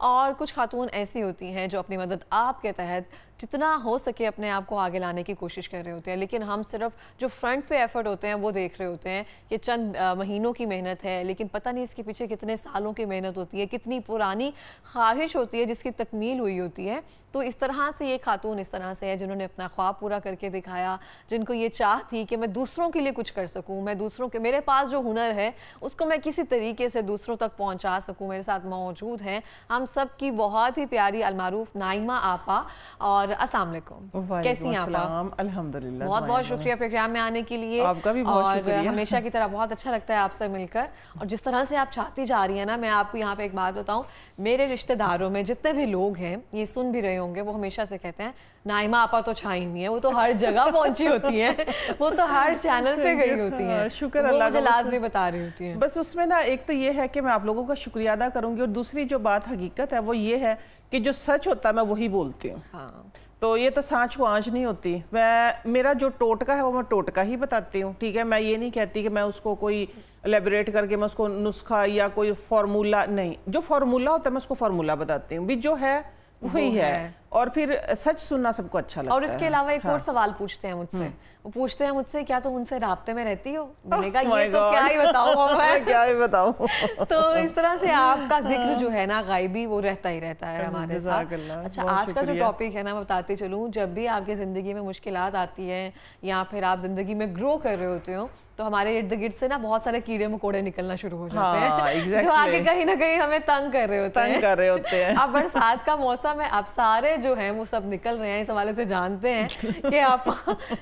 और कुछ खातून ऐसी होती हैं जो अपनी मदद आपके तहत जितना हो सके अपने आप को आगे लाने की कोशिश कर रहे होते हैं, लेकिन हम सिर्फ जो फ्रंट पे एफर्ट होते हैं वो देख रहे होते हैं कि चंद महीनों की मेहनत है, लेकिन पता नहीं इसके पीछे कितने सालों की मेहनत होती है, कितनी पुरानी ख्वाहिश होती है जिसकी तकमील हुई होती है। तो इस तरह से ये खातून इस तरह से है जिन्होंने अपना ख्वाब पूरा करके दिखाया, जिनको ये चाह थी कि मैं दूसरों के लिए कुछ कर सकूं, मैं दूसरों के, मेरे पास जो हुनर है उसको मैं किसी तरीके से दूसरों तक पहुंचा सकूं। मेरे साथ मौजूद हैं हम सब की बहुत ही प्यारी अलमारूफ नाइमा आपा। और अस्सलाम वालेकुम, कैसी हैं आपा? अल्हम्दुलिल्लाह, बहुत बहुत शुक्रिया प्रोग्राम में आने के लिए। आपका भी बहुत शुक्रिया। और हमेशा की तरह बहुत अच्छा लगता है आपसे मिलकर। और जिस तरह से आप चाहती जा रही हैं ना, मैं आपको यहाँ पे एक बात बताऊं, मेरे रिश्तेदारों में जितने भी लोग हैं ये सुन भी रहे होंगे, वो हमेशा से कहते हैं नाइमा आपा तो छाई हुई है, वो तो हर जगह पहुंची होती है, वो तो हर चैनल पे गई होती है। शुक्र तो अल्लाह मुझे का। लाजमी बता रही होती है। बस उसमें ना एक तो ये है कि मैं आप लोगों का शुक्रिया अदा करूंगी, और दूसरी जो बात हकीकत है वो ये है कि जो सच होता है मैं वही बोलती हूँ। हाँ। तो ये तो सांच को आंच नहीं होती। मेरा जो टोटका है वो मैं टोटका ही बताती हूँ, ठीक है। मैं ये नहीं कहती कि मैं उसको कोई एलेबरेट करके मैं उसको नुस्खा या कोई फार्मूला, नहीं, जो फार्मूला होता है मैं उसको फार्मूला बताती हूँ, भी जो है वही है। और फिर सच सुनना सबको अच्छा लगता है। और इसके अलावा एक और सवाल पूछते हैं मुझसे, वो पूछते हैं मुझसे, क्या तुम उनसे राब्ते में रहती हो? मैंने कहा ये तो क्या ही बताऊं मैं, क्या ही बताऊं। तो इस तरह से आपका जिक्र जो है ना गायबी, वो रहता ही रहता है हमारे साथ। अच्छा, आज का जो टॉपिक है ना, मैं बताती चलूं, जब भी आपकी जिंदगी में मुश्किलात आती हैं या फिर आप जिंदगी में ग्रो कर रहे होते हो, तो हमारे इर्द गिर्द से ना बहुत सारे कीड़े मकोड़े निकलना शुरू हो जाते हैं। exactly. जो आके कहीं ना कहीं हमें तंग कर रहे होते हैं। अब बरसात का मौसम है, अब सारे जो हैं वो सब निकल रहे हैं, इस हवाले से जानते हैं कि आप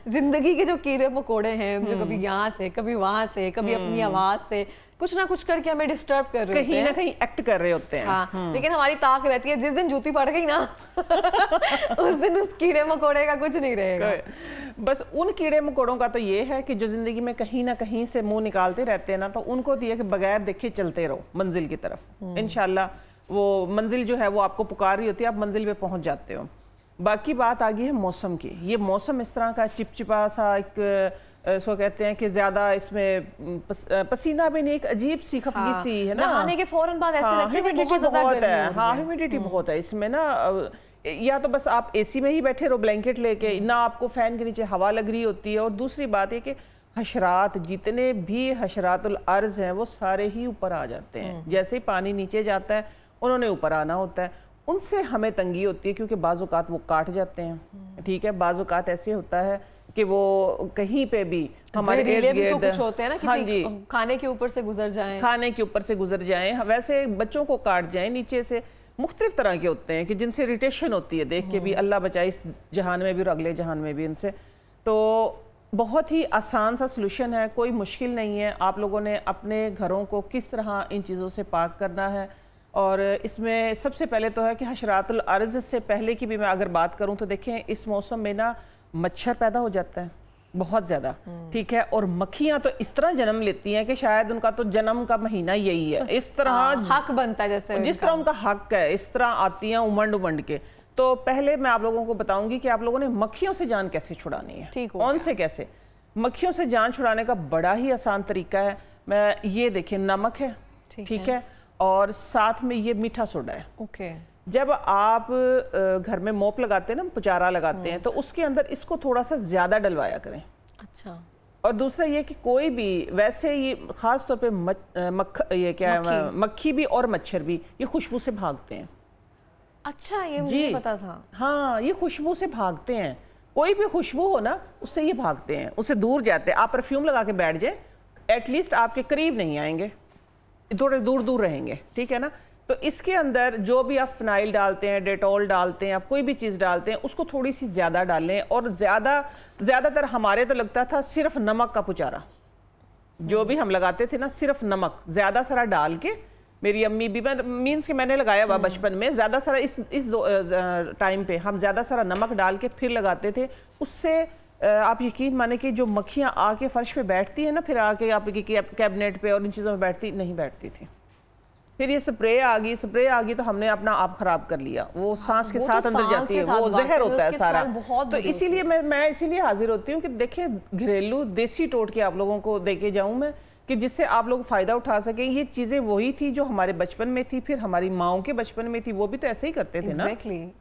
जिंदगी के जो कीड़े मकोड़े हैं, जो कभी यहाँ से कभी वहां से कभी अपनी आवाज से कुछ ना कुछ करके हमें डिस्टर्ब कर रहे होते हैं, कहीं ना कहीं एक्ट कर रहे होते हैं। हाँ, लेकिन हमारी ताक रहती है जिस दिन जूती पड़ गई ना उस दिन उस कीड़े मकोड़े का कुछ नहीं रहेगा। बस उन कीड़े मकोड़ों का तो ये है कि जो जिंदगी में कहीं ना कहीं से मुंह निकालते रहते हैं ना, तो उनको तो ये कि बगैर देखे चलते रहो मंजिल की तरफ। इंशाल्लाह वो मंजिल जो है वो आपको पुकार रही होती है, आप मंजिल पे पहुंच जाते हो। बाकी बात आ गई है मौसम की। ये मौसम इस तरह का चिपचिपा सा, एक इसको कहते हैं कि ज्यादा इसमें पसीना भी नहीं, एक अजीब सी खफगी सी है ना, नहाने के फौरन बाद ऐसे लगता है कि बहुत ज्यादा गर्मी है। हो रही हाँ, है। ह्यूमिडिटी बहुत है इसमें ना। या तो बस आप एसी में ही बैठे रहो ब्लैंकेट लेके, ना आपको फैन के नीचे हवा लग रही होती है। और दूसरी बात है कि हशरात, जितने भी हशरातुल अर्ज हैं वो सारे ही ऊपर आ जाते हैं। जैसे ही पानी नीचे जाता है उन्होंने ऊपर आना होता है, उनसे हमें तंगी होती है, क्योंकि बाज़-औक़ात वो काट जाते हैं, ठीक है। बाज़-औक़ात ऐसे होता है कि वो कहीं पे भी हमारे भी तो कुछ होते हैं ना, किसी खाने के ऊपर से गुजर जाएं, खाने के ऊपर से गुजर जाएं, वैसे बच्चों को काट जाएं नीचे से, मुख्तलिफ तरह के होते हैं कि जिनसे इरिटेशन होती है देख के भी। अल्लाह बचाए इस जहान में भी और अगले जहान में भी इनसे। तो बहुत ही आसान सा सलूशन है, कोई मुश्किल नहीं है। आप लोगों ने अपने घरों को किस तरह इन चीज़ों से पाक करना है। और इसमें सबसे पहले तो है कि हशरातुल अर्ज़ से पहले की भी मैं अगर बात करूं तो देखें, इस मौसम में ना मच्छर पैदा हो जाता है बहुत ज़्यादा, ठीक है। और मक्खियां तो इस तरह जन्म लेती हैं कि शायद उनका तो जन्म का महीना यही है। इस तरह हक बनता है, जैसे जिस तरह उनका हक है, इस तरह आती हैं उमंड उमंड के। तो पहले मैं आप लोगों को बताऊंगी कि आप लोगों ने मक्खियों से जान कैसे छुड़ानी है, कौन से कैसे। मक्खियों से जान छुड़ाने का बड़ा ही आसान तरीका है। मैं ये देखिए, नमक है, ठीक है, और साथ में ये मीठा सोडा है। ओके। जब आप घर में मोप लगाते हैं ना, पुचारा लगाते हैं, तो उसके अंदर इसको थोड़ा सा ज्यादा डलवाया करें। अच्छा। और दूसरा ये कि कोई भी, वैसे ये खास तौर पे मक्खी भी और मच्छर भी ये खुशबू से भागते हैं। अच्छा, ये मुझे नहीं पता था। हाँ, ये खुशबू से भागते हैं। कोई भी खुशबू हो ना, उससे ये भागते हैं, उससे दूर जाते हैं। आप परफ्यूम लगा के बैठ जाए, एटलीस्ट आपके करीब नहीं आएंगे, थोड़े दूर दूर रहेंगे, ठीक है ना। तो इसके अंदर जो भी आप फिनाइल डालते हैं, डेटॉल डालते हैं, आप कोई भी चीज़ डालते हैं, उसको थोड़ी सी ज़्यादा डालें। और ज़्यादातर हमारे तो लगता था सिर्फ नमक का पुचारा जो भी हम लगाते थे ना, सिर्फ नमक ज़्यादा सारा डाल के। मेरी अम्मी भी, मीन्स कि मैंने लगाया हुआ बचपन में ज़्यादा सारा, इस टाइम पे हम ज़्यादा सारा नमक डाल के फिर लगाते थे। उससे आप यकीन माने कि जो मक्खियाँ आके फर्श पे बैठती हैं ना, फिर आके आपकी कैबिनेट पे और इन चीज़ों में नहीं बैठती थी। फिर ये स्प्रे आ गई तो हमने अपना आप खराब कर लिया। वो सांस के साथ अंदर जाती है, वो जहर होता है सारा। तो इसीलिए मैं इसीलिए हाजिर होती हूँ कि देखिए, घरेलू देसी टोटके आप लोगों को देके जाऊँ मैं, कि जिससे आप लोग फ़ायदा उठा सकें। ये चीज़ें वही थी जो हमारे बचपन में थी, फिर हमारी माओं के बचपन में थी, वो भी तो ऐसे ही करते थे ना।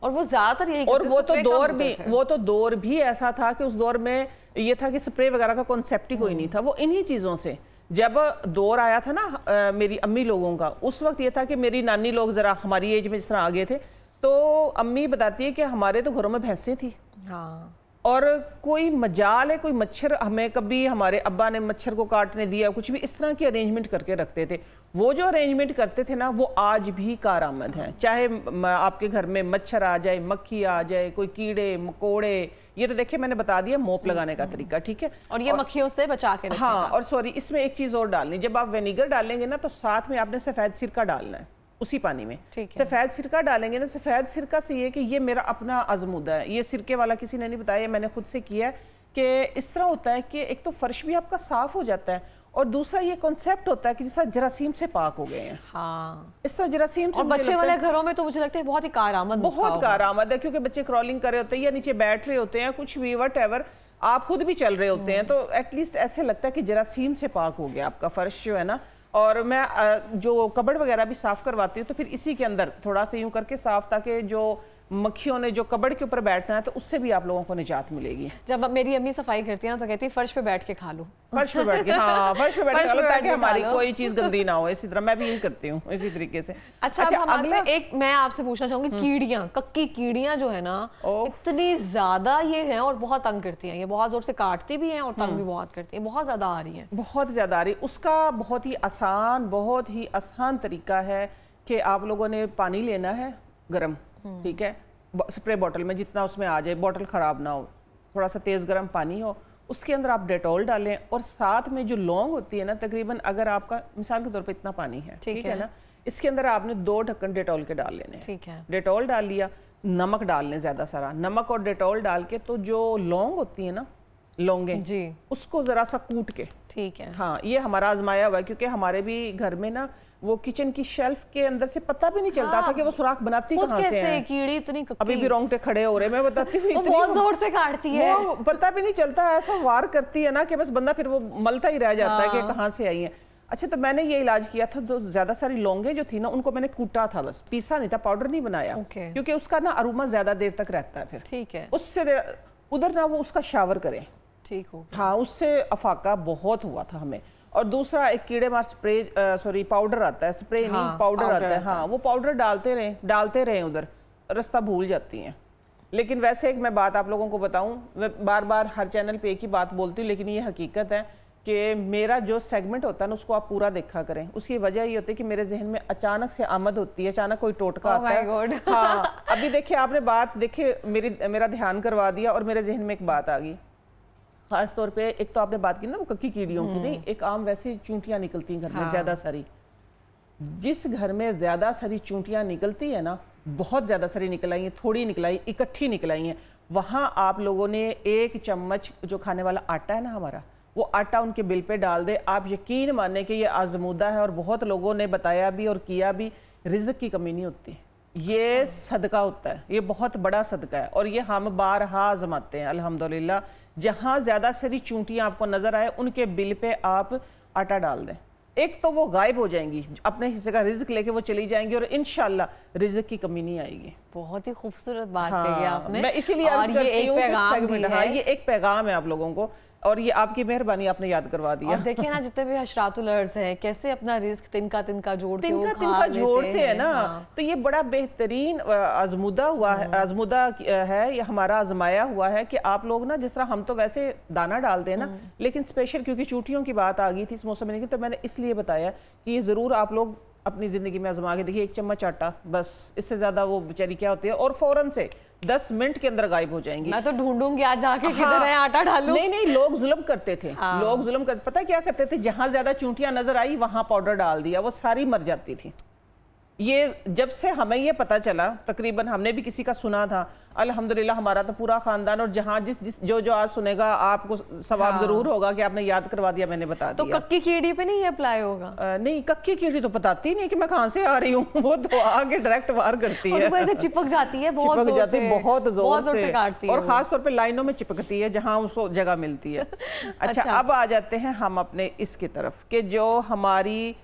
और वो ज़्यादातर यही और वो तो दौर भी ऐसा था कि उस दौर में ये था कि स्प्रे वगैरह का कॉन्सेप्ट ही कोई नहीं था। वो इन्हीं चीज़ों से जब दौर आया था ना मेरी अम्मी लोगों का, उस वक्त ये था कि मेरी नानी लोग ज़रा हमारी एज में जिस तरह आ गए थे, तो अम्मी बताती है कि हमारे तो घरों में भैंसें थी। हाँ। और कोई मजाल है, कोई मच्छर, हमें कभी हमारे अब्बा ने मच्छर को काटने दिया, कुछ भी इस तरह की अरेंजमेंट करके रखते थे। वो जो अरेंजमेंट करते थे ना, वो आज भी कारआमद है। चाहे आपके घर में मच्छर आ जाए, मक्खी आ जाए, कोई कीड़े मकोड़े, ये तो देखिए मैंने बता दिया मोप लगाने का तरीका, ठीक है। और ये मक्खियों से बचा के रखने हाँ, का। और सॉरी, इसमें एक चीज़ और डालनी, जब आप विनेगर डालेंगे ना तो साथ में आपने सफ़ेद सिरका डालना है उसी पानी में। सफ़ेद सिरका डालेंगे ना, सफ़ेद सिरका से ये कि ये मेरा अपना आजमूदा है, ये सिरके वाला किसी ने नहीं बताया, मैंने खुद से किया है कि इस तरह होता है कि एक तो फर्श भी आपका साफ हो जाता है, और दूसरा ये कॉन्सेप्ट होता है कि जैसा जरासीम से पाक हो गए हैं। हाँ, इस तरह जरासीम से। और बच्चे वाले घरों में तो मुझे लगता है बहुत ही कारआमद, बहुत कारआमद है, क्योंकि बच्चे क्रॉलिंग कर रहे होते हैं या नीचे बैठ रहे होते हैं, कुछ भी वट आप खुद भी चल रहे होते हैं, तो एटलीस्ट ऐसे लगता है कि जरासीम से पाक हो गया आपका फर्श जो है ना। और मैं जो कबड़ वगैरह भी साफ करवाती हूँ तो फिर इसी के अंदर थोड़ा सा यूं करके साफ, ताकि जो मक्खियों ने जो कबड़ के ऊपर बैठना है तो उससे भी आप लोगों को निजात मिलेगी। जब मेरी अम्मी सफाई करती है ना तो कहती है फर्श पे बैठ के खा लो, फर्श पे बैठ के, हाँ फर्श पे बैठ के खा लो, ताकि हमारी कोई चीज गंदी ना हो। इसी तरह मैं भी यही करती हूँ, इसी तरीके से। अच्छा, अब हमारे एक मैं आपसे पूछना चाहूंगी, कीड़ियां, कक्की कीड़ियां जो है ना, इतनी ज्यादा ये है और बहुत तंग करती हैं, ये बहुत जोर से काटती भी हैं और तंग भी बहुत करती है, बहुत ज्यादा आ रही है, बहुत ज्यादा आ रही है। उसका बहुत ही आसान तरीका है कि आप लोगों ने पानी लेना है गर्म, ठीक है, स्प्रे बॉटल में जितना उसमें आ जाए, बॉटल ख़राब ना हो, थोड़ा सा तेज़ गर्म पानी हो, उसके अंदर आप डेटॉल डालें, और साथ में जो लौंग होती है ना, तकरीबन अगर आपका मिसाल के तौर पे इतना पानी है, ठीक है ना, इसके अंदर आपने 2 ढक्कन डेटॉल के डाल लेने, ठीक है। डेटॉल डाल लिया, नमक डाल लें ज़्यादा सारा, नमक और डेटॉल डाल के, तो जो लौंग होती है ना, लौंगे जी, उसको ज़रा सा कूट के, ठीक है, हाँ ये हमारा आजमाया हुआ है, क्योंकि हमारे भी घर में ना वो किचन की शेल्फ के अंदर से पता भी नहीं चलता था कि वो सुराख बनाती कहाँ से है। कीड़ी इतनी अभी भी रोंगटे खड़े हो रहे, मैं बताती हूँ, वो बहुत जोर से काटती है, वो पता भी नहीं चलता, ऐसा वार करती है ना कि बस बंदा फिर वो मलता ही रह जाता है कि कहाँ से आई है। अच्छा, तो मैंने ये इलाज किया था, तो ज्यादा सारी लौंगे जो थी ना उनको मैंने कूटा था, बस पीसा नहीं था, पाउडर नहीं बनाया, क्योंकि उसका ना अरोमा ज्यादा देर तक रहता है फिर, ठीक है, उससे उधर ना वो उसका शावर करें, ठीक हो, हाँ उससे अफाका बहुत हुआ था हमें। और दूसरा एक कीड़े मार स्प्रे पाउडर आता है, स्प्रे नहीं पाउडर आता है, हाँ वो पाउडर डालते रहे उधर, रास्ता भूल जाती हैं। लेकिन वैसे एक मैं बात आप लोगों को बताऊं, मैं बार बार हर चैनल पे एक ही बात बोलती हूँ, लेकिन ये हकीकत है कि मेरा जो सेगमेंट होता है ना उसको आप पूरा देखा करें। उसकी वजह ये होती है कि मेरे जहन में अचानक से आमद होती है, अचानक कोई टोटका आता है। हाँ, अभी देखिए आपने बात देखिए मेरा ध्यान करवा दिया और मेरे जहन में एक बात आ गई, खास तौर पे एक तो आपने बात की ना वो कक्की कीड़ियों की, नहीं एक आम वैसे चूंटियां निकलती हैं घर में ज्यादा सारी। जिस घर में ज्यादा सारी चूंटियां निकलती है ना, बहुत ज्यादा सारी निकल आई हैं, थोड़ी निकल आई, इकट्ठी निकल आई हैं, वहां आप लोगों ने 1 चम्मच जो खाने वाला आटा है ना हमारा, वो आटा उनके बिल पे डाल दे। आप यकीन माने कि ये आजमूदा है और बहुत लोगों ने बताया भी और किया भी, रिज़्क की कमी नहीं होती, ये सदका होता है, ये बहुत बड़ा सदका है, और ये हम बारहा आजमाते हैं अल्हम्दुलिल्लाह। जहाँ ज्यादा सारी चूंटियां आपको नजर आए उनके बिल पे आप आटा डाल दें, एक तो वो गायब हो जाएंगी, अपने हिस्से का रिज़्क लेके वो चली जाएंगी और इंशाल्लाह रिज़्क की कमी नहीं आएगी। बहुत ही खूबसूरत बात कही आपने, मैं इसीलिए और ये एक पैगाम भी है, ये एक पैगाम है आप लोगों को, और ये आपकी मेहरबानी, आपने याद करवा दिया। और देखिए ना जितने भी हशरातुल अर्ज़ हैं कैसे अपना रिस्क तिनका जोड़ते हैं ना, तो ये बड़ा बेहतरीन आजमूदा है, ये हमारा आजमाया हुआ है कि आप लोग ना, जिस तरह हम तो वैसे दाना डालते हैं ना, लेकिन स्पेशल क्योंकि चूंटियों की बात आ गई थी इस मौसम में, तो मैंने इसलिए बताया कि ये जरूर आप लोग अपनी जिंदगी में आजमा के देखिए। 1 चम्मच आटा, बस इससे ज्यादा वो बेचारी क्या होती है, और फौरन से 10 मिनट के अंदर गायब हो जाएंगी। मैं तो ढूंढूंगी आज जाके किधर है आटा डालूं। नहीं, लोग जुल्म करते थे, लोग जुल्म करते, पता क्या करते थे, जहां ज्यादा चूंटियां नजर आई वहां पाउडर डाल दिया, वो सारी मर जाती थी। ये जब से हमें ये पता चला, तकरीबन हमने भी किसी का सुना था, अल्हम्दुलिल्लाह हमारा तो पूरा खानदान, और जहाँ जिस जो आज सुनेगा आपको सवाब जरूर होगा कि आपने याद करवा दिया, मैंने बता तो दिया। कक्की कीड़ी पे नहीं अप्लाई होगा? नहीं, कक्की कीड़ी तो बताती नहीं कि मैं कहाँ से आ रही हूँ, वो तो आगे डायरेक्ट वार करती है, ऐसे चिपक जाती है, बहुत जोर से, बहुत जोर से काटती है, और खास तौर पे लाइनों में चिपकती है जहाँ उसको जगह मिलती है। अच्छा, अब आ जाते हैं हम अपने इसकी तरफ कि जो हमारी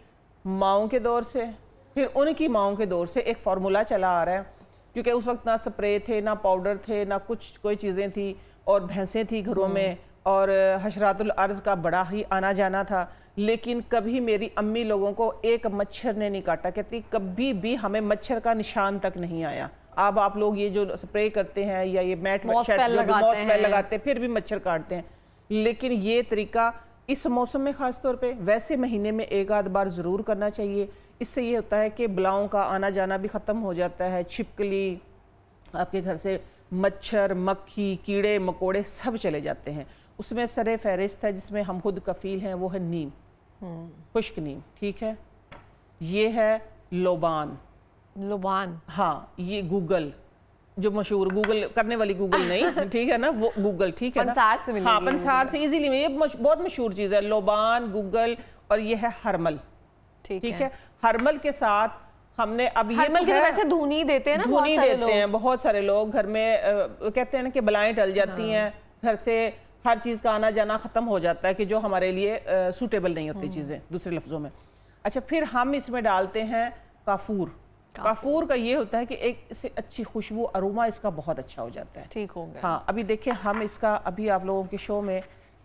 माओं के दौर से, फिर उनकी माओं के दौर से एक फार्मूला चला आ रहा है, क्योंकि उस वक्त ना स्प्रे थे, ना पाउडर थे, ना कुछ कोई चीज़ें थी, और भैंसें थी घरों में, और हशरातुल अर्ज़ का बड़ा ही आना जाना था, लेकिन कभी मेरी अम्मी लोगों को एक मच्छर ने नहीं काटा। कहती कभी भी हमें मच्छर का निशान तक नहीं आया। अब आप लोग ये जो स्प्रे करते हैं या ये मैट लगाते हैं, फिर भी मच्छर काटते हैं, लेकिन ये तरीका इस मौसम में ख़ास तौर पे, वैसे महीने में एक आध बार ज़रूर करना चाहिए। इससे ये होता है कि बलाओं का आना जाना भी ख़त्म हो जाता है, छिपकली, आपके घर से मच्छर, मक्खी, कीड़े मकोड़े सब चले जाते हैं। उसमें सरे फहरिस्त है जिसमें हम खुद कफ़ील हैं, वो है नीम, खुश्क नीम, ठीक है। ये है लोबान। लोबान, हाँ, ये गूगल जो मशहूर, गूगल करने वाली गूगल नहीं, ठीक है ना, वो गूगल, ठीक है ना, पंसार से मिलेगी। हाँ, पंसार से इजीली, ये बहुत मशहूर चीज़ है, लोबान, गूगल, और ये है हरमल, ठीक है। हरमल के साथ हमने अब ये हरमल की तो वैसे धूनी देते हैं ना, धूनी देते हैं बहुत सारे लोग घर में, कहते हैं ना कि बलाएं टल जाती हैं, घर से हर चीज़ का आना जाना ख़त्म हो जाता है कि जो हमारे लिए सूटेबल नहीं होती चीज़ें, दूसरे लफ्ज़ों में। अच्छा, फिर हम इसमें डालते हैं काफूर। काफूर का ये होता है कि एक इससे अच्छी खुशबू, अरोमा इसका बहुत अच्छा हो जाता है। ठीक हो गया। हाँ, अभी देखिए हम इसका, अभी आप लोगों के शो में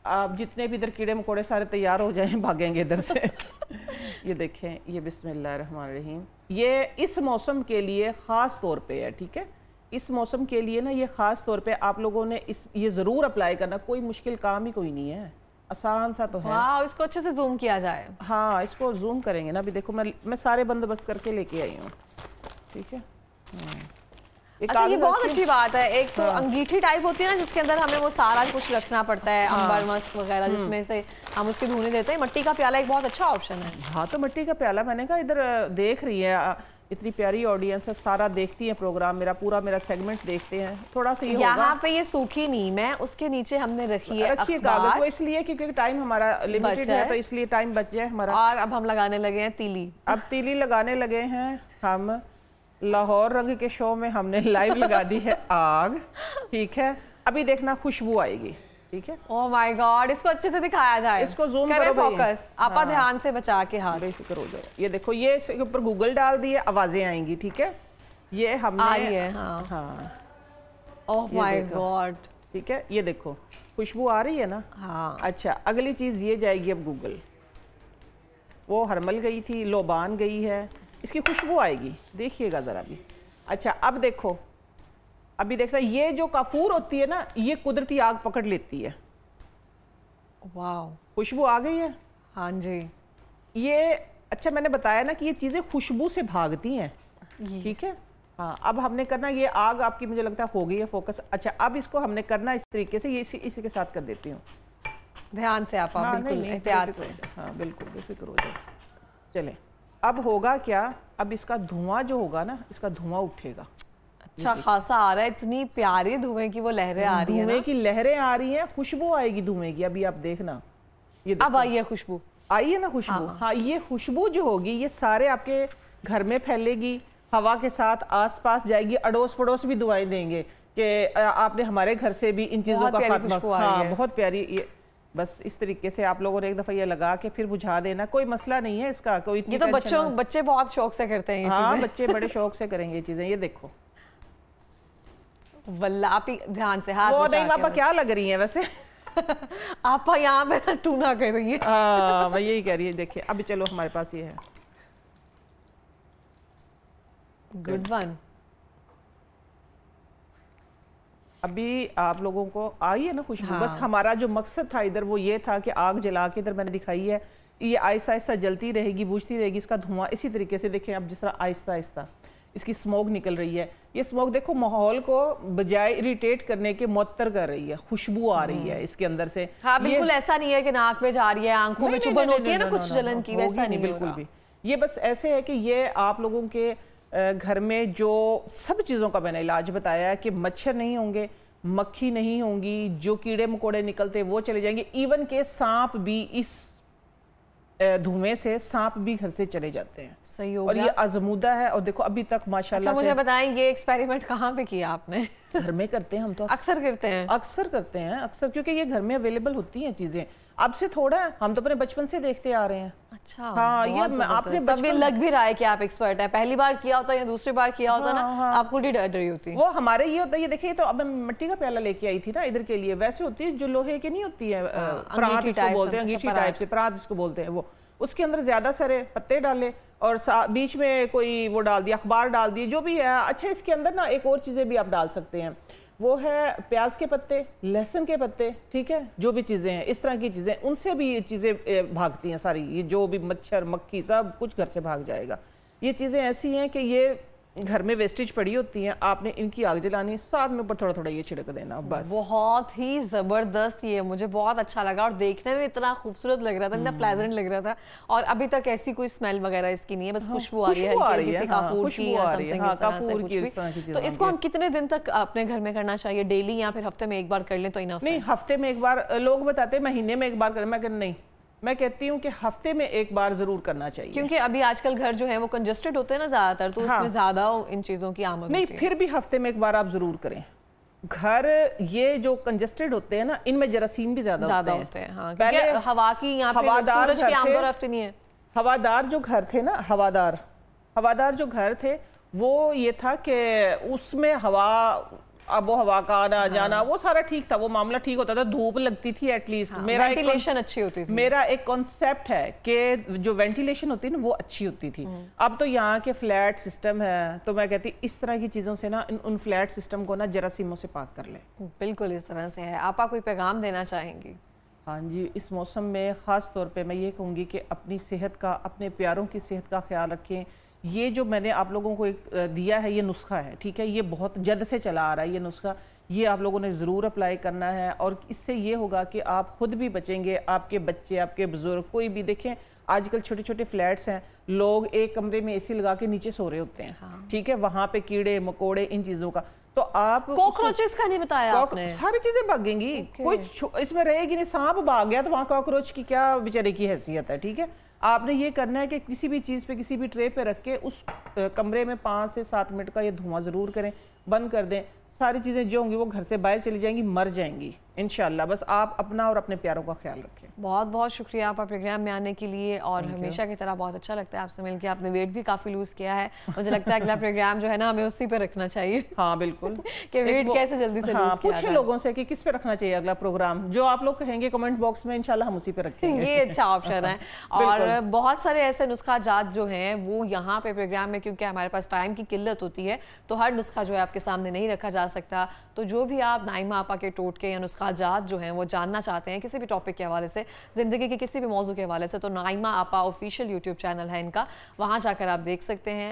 आप जितने भी इधर कीड़े मकोड़े सारे तैयार हो जाएं, भागेंगे इधर से। ये देखें, ये बिस्मिल्लाहिर्रहमानिर्रहीम, ये इस मौसम के लिए ख़ास तौर पे है, ठीक है। इस मौसम के लिए ना ये ख़ास तौर पे आप लोगों ने ये ज़रूर अप्लाई करना, कोई मुश्किल काम ही कोई नहीं है, आसान सा तो है। वाह, इसको अच्छे से जूम किया जाए। हाँ, इसको जूम करेंगे ना, अभी देखो मैं सारे बंदोबस्त करके लेके आई हूँ, ठीक है। अच्छा, ये बहुत अच्छी बात है। एक तो अंगीठी टाइप होती है ना, जिसके अंदर हमें वो सारा कुछ रखना पड़ता है, अंबर मस्क वगैरह, जिसमें से हम उसकी धुनी देते हैं। मट्टी का प्याला एक बहुत अच्छा ऑप्शन है। हाँ, तो मट्टी का प्याला, मैंने कहा इधर देख रही है, इतनी प्यारी ऑडियंस है, सारा देखती है प्रोग्राम, मेरा सेगमेंट देखते हैं। थोड़ा सा यहाँ पे ये सूखी नीम है, उसके नीचे हमने रखी है कागज, वो इसलिए क्योंकि टाइम हमारा लिमिटेड है, तो इसलिए टाइम बच जाए हमारा। और अब हम लगाने लगे हैं तीली। अब तीली लगाने लगे हैं हम। लाहौर रंग के शो में हमने लाइव लगा दी है आग, ठीक है। अभी देखना खुशबू आएगी, ठीक है। ओह माय गॉड, इसको अच्छे से दिखाया जाए, इसको जूम करो, फोकस आपा, ध्यान से बचा के हाथ, बेफिक्र हो जाए। ये देखो, ये इसके ऊपर गूगल डाल दिए, आवाजें आएंगी, ठीक है। ये हमने आ रही है, हाँ हाँ, ओह माय गॉड, ठीक है। ये देखो खुशबू आ रही है ना, हाँ। अच्छा, अगली चीज ये जाएगी अब गूगल। वो हरमल गई थी, लोबान गई है, इसकी खुशबू आएगी, देखिएगा जरा भी। अच्छा, अब देखो, अभी देखना, ये जो काफूर होती है ना, ये कुदरती आग पकड़ लेती है। वाह, खुशबू आ गई है, हाँ जी। ये अच्छा, मैंने बताया ना कि ये चीजें खुशबू से भागती हैं, ठीक है। हाँ, अब हमने करना, ये आग आपकी मुझे लगता है हो गई है फोकस। अच्छा, अब इसको हमने करना इस तरीके से, ये इसी के साथ कर देती हूँ, ध्यान से आप, बिल्कुल एहतियात से। हाँ, बिल्कुल बेफिक्र हो जाए। चले, अब होगा क्या, अब इसका धुआं जो होगा ना, इसका धुआं उठेगा, अच्छा खासा आ रहा है, इतनी प्यारी धुएं की वो लहरें आ रही है, धुएं की लहरें आ रही हैं, खुशबू आएगी धुएं की। अभी आप देखना, ये अब आई है खुशबू, आई है ना खुशबू। हाँ, ये खुशबू जो होगी, ये सारे आपके घर में फैलेगी, हवा के साथ आसपास जाएगी, अड़ोस पड़ोस भी दुआएं देंगे कि आपने हमारे घर से भी इन चीजों का खात्मा। हाँ, बहुत प्यारी। ये बस इस तरीके से आप लोगों ने एक दफा ये लगा के फिर बुझा देना, कोई मसला नहीं है इसका, कोई। ये तो बच्चे बहुत शौक से करते हैं ये हाँ, चीजें। बच्चे बड़े शौक से करेंगे ये चीजें। ये देखो, वल्ला आप ही ध्यान से हाथ वो नहीं, पापा क्या लग रही हैं वैसे। आप यहाँ पे टूना कर रही है। हाँ, मैं यही कह रही है। देखिए, अभी चलो हमारे पास ये है, गुड वन। अभी आप लोगों को आई है ना खुशबू। बस हमारा जो मकसद था इधर वो ये था कि आग जला के, इधर मैंने दिखाई है, ये आहिस्ता आहिस्ता जलती रहेगी, बुझती रहेगी, इसका धुआं इसी तरीके से देखें अब, जिस तरह आहिस्ता आहिस्ता इसकी स्मोक निकल रही है। ये स्मोक देखो माहौल को बजाय इरिटेट करने के मुअत्तर कर रही है, खुशबू आ रही है इसके अंदर से। हाँ, बिल्कुल ऐसा नहीं है कि नाक में जा रही है, आंखों में चुभन होती है ना कुछ जलन की, वैसा नहीं बिल्कुल भी। ये बस ऐसे है कि ये आप लोगों के घर में जो सब चीज़ों का मैंने इलाज बताया है कि मच्छर नहीं होंगे, मक्खी नहीं होंगी, जो कीड़े मकोड़े निकलते हैं वो चले जाएंगे, इवन के सांप भी इस धुएं से सांप भी घर से चले जाते हैं। सही हो और गया। ये आजमूदा है और देखो अभी तक माशाल्लाह अच्छा, मुझे बताएं ये एक्सपेरिमेंट कहाँ पे किया आपने? घर में करते हैं हम तो अक्सर करते हैं। अक्सर करते हैं अक्सर, क्योंकि ये घर में अवेलेबल होती हैं चीजें। अब से थोड़ा है, हम तो अपने बचपन से देखते आ रहे हैं। अच्छा, हाँ, ये आपने तब ये लग भी रहा है कि आप एक्सपर्ट है। पहली बार किया होता या दूसरी बार किया होता ना, हाँ। आप खुद ही डर रही होती। वो हमारे ये होता है, ये देखिए तो अब मैं मिट्टी का प्याला लेके आई थी ना इधर के लिए, वैसे होती है जो लोहे की नहीं होती है, परात इसको बोलते हैं, अंगीठी टाइप से परात इसको बोलते हैं। वो उसके अंदर ज्यादा सारे पत्ते डाले और बीच में कोई वो डाल दिया, अखबार डाल दिए, जो भी है। अच्छा, इसके अंदर ना एक और चीजें भी आप डाल सकते हैं, वो है प्याज के पत्ते, लहसुन के पत्ते, ठीक है, जो भी चीज़ें हैं इस तरह की चीज़ें, उनसे भी ये चीज़ें भागती हैं सारी, ये जो भी मच्छर मक्खी सब कुछ घर से भाग जाएगा। ये चीज़ें ऐसी हैं कि ये घर में वेस्टेज पड़ी होती हैं, आपने इनकी आग जलानी, साथ में ऊपर थोड़ा थोड़ा ये छिड़क देना बस। बहुत ही जबरदस्त, ये मुझे बहुत अच्छा लगा और देखने में इतना खूबसूरत लग रहा था, इतना प्लेजेंट लग रहा था। और अभी तक ऐसी कोई स्मेल वगैरह इसकी नहीं है, बस खुशबू आ रही है हल्की सी काफूर की या समथिंग इस तरह से कुछ भी। तो इसको हम कितने दिन तक अपने घर में करना चाहिए? डेली या फिर हफ्ते में एक बार कर लें तो इनफ है? नहीं, हफ्ते में एक बार, लोग बताते हैं महीने में एक बार करें, मैं कहती नहीं, मैं कहती हूँ कि हफ्ते में एक बार जरूर करना चाहिए, क्योंकि अभी आजकल घर जो है वो कंजेस्टेड होते हैं ना ज्यादातर, तो उसमें ज्यादा इन चीजों की आमद नहीं, होती है। फिर भी हफ्ते में एक बार आप जरूर करें। घर ये जो कंजेस्टेड होते हैं ना, इनमें जरासीम भी ज्यादा होते हैं। हाँ, क्योंकि हवा की या फिर सूरज की आमद और रफ्त नहीं है। हवादार जो घर थे ना, हवादार जो घर थे, वो ये था कि उसमें हवा, आबो हवा का आना जाना वो सारा ठीक था, वो मामला ठीक होता था, धूप लगती थी एटलीस्ट। मेरा वेंटिलेशन अच्छी होती थी। मेरा एक कॉन्सेप्ट है कि जो वेंटिलेशन होती है ना वो अच्छी होती थी। अब तो यहाँ के फ्लैट सिस्टम है, तो मैं कहती इस तरह की चीजों से ना उन फ्लैट सिस्टम को ना जरासीमों से पाक कर ले। बिल्कुल इस तरह से है। आप कोई पैगाम देना चाहेंगी? हाँ जी, इस मौसम में ख़ास तौर पे मैं ये कहूँगी कि अपनी सेहत का, अपने प्यारों की सेहत का ख्याल रखें। ये जो मैंने आप लोगों को एक दिया है, ये नुस्खा है, ठीक है, ये बहुत जद से चला आ रहा है ये नुस्खा, ये आप लोगों ने ज़रूर अप्लाई करना है। और इससे ये होगा कि आप खुद भी बचेंगे, आपके बच्चे, आपके बुजुर्ग, कोई भी। देखें आजकल छोटे छोटे फ्लैट्स हैं, लोग एक कमरे में एसी लगा के नीचे सो रहे होते हैं। हाँ। ठीक है, वहाँ पे कीड़े मकोड़े इन चीज़ों का, तो आप कॉकरोचेस का नहीं बताया आपने? सारी चीजें भागेंगी, कोई इसमें रहेगी नहीं। सांप भाग गया तो वहाँ कॉकरोच की क्या बेचारे की हैसियत है, ठीक है। आपने ये करना है कि किसी भी चीज़ पे, किसी भी ट्रे पे रख के उस कमरे में 5 से 7 मिनट का ये धुआं ज़रूर करें, बंद कर दें। सारी चीज़ें जो होंगी वो घर से बाहर चली जाएंगी, मर जाएंगी इंशाल्लाह। बस आप अपना और अपने प्यारों का ख्याल रखें। बहुत बहुत शुक्रिया आपका प्रोग्राम में आने के लिए, और हमेशा की तरह बहुत अच्छा लगता है आपसे मिलकर। आपने वेट भी काफ़ी लूज़ किया है, मुझे लगता है अगला प्रोग्राम जो है ना हमें उसी पे रखना चाहिए। हाँ बिल्कुल कि वेट कैसे जल्दी से लूज़ किया जाए। पूछे लोगों से कि किस पे रखना चाहिए अगला प्रोग्राम, जो आप लोग कहेंगे कमेंट बॉक्स में, इंशाल्लाह हम उसी पे रखेंगे। ये अच्छा ऑप्शन है। और बहुत सारे ऐसे नुस्खा जात जो हैं वो यहाँ पे प्रोग्राम में, क्योंकि हमारे पास टाइम की किल्लत होती है, तो हर नुस्खा जो है आपके सामने नहीं रखा जा सकता। तो जो भी आप नाइमा आपा के टोटके या नुस्खा जात जो हैं वो जानना चाहते हैं किसी भी टॉपिक के हवाले से, ज़िंदगी के किसी भी मौजू के हवाले से, तो नाइमा आपा ऑफिशियल यूट्यूब चैनल है इनका, वहाँ जाकर आप देख सकते हैं।